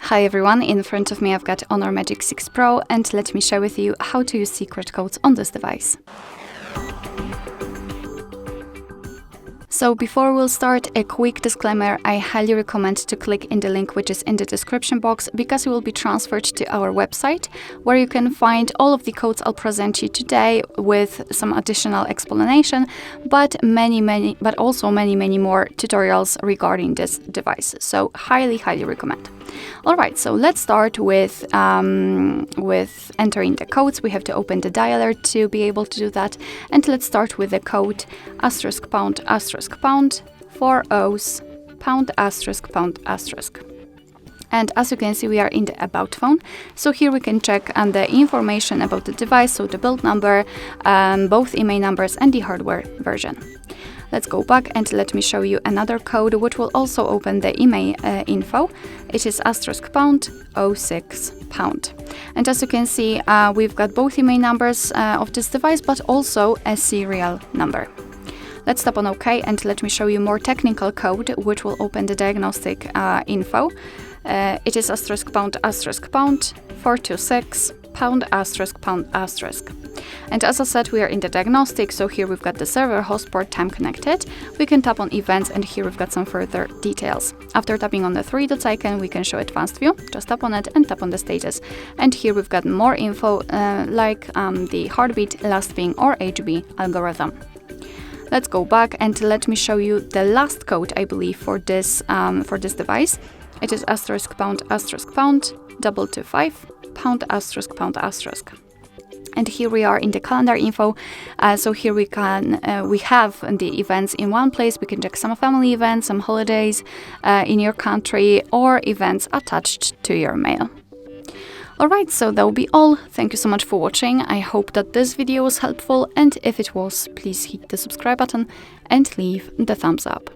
Hi everyone, in front of me I've got HONOR Magic6 Pro, and let me share with you how to use secret codes on this device. So before we'll start, a quick disclaimer: I highly recommend to click in the link which is in the description box, because you will be transferred to our website where you can find all of the codes I'll present you today with some additional explanation, but also many more tutorials regarding this device. So highly recommend. Alright, so let's start with entering the codes. We have to open the dialer to be able to do that, and let's start with the code *##, 4 O's, ###. And as you can see, we are in the About phone. So here we can check on the information about the device, so the build number, both IMEI numbers and the hardware version. Let's go back and let me show you another code which will also open the IMEI info. It is *#06#. And as you can see, we've got both IMEI numbers of this device, but also a serial number. Let's tap on OK and let me show you more technical code which will open the diagnostic info. It is *##, 426, ###. And as I said, we are in the diagnostic, so here we've got the server, host port, time connected. We can tap on events, and here we've got some further details. After tapping on the three dots icon, we can show advanced view. Just tap on it and tap on the status. And here we've got more info like the heartbeat, last ping, or HB algorithm. Let's go back and let me show you the last code, I believe, for this device. It is *##, 225, ###. And here we are in the calendar info. So here we have the events in one place. We can check some family events, some holidays in your country, or events attached to your mail. Alright, so that will be all. Thank you so much for watching. I hope that this video was helpful, and if it was, please hit the subscribe button and leave the thumbs up.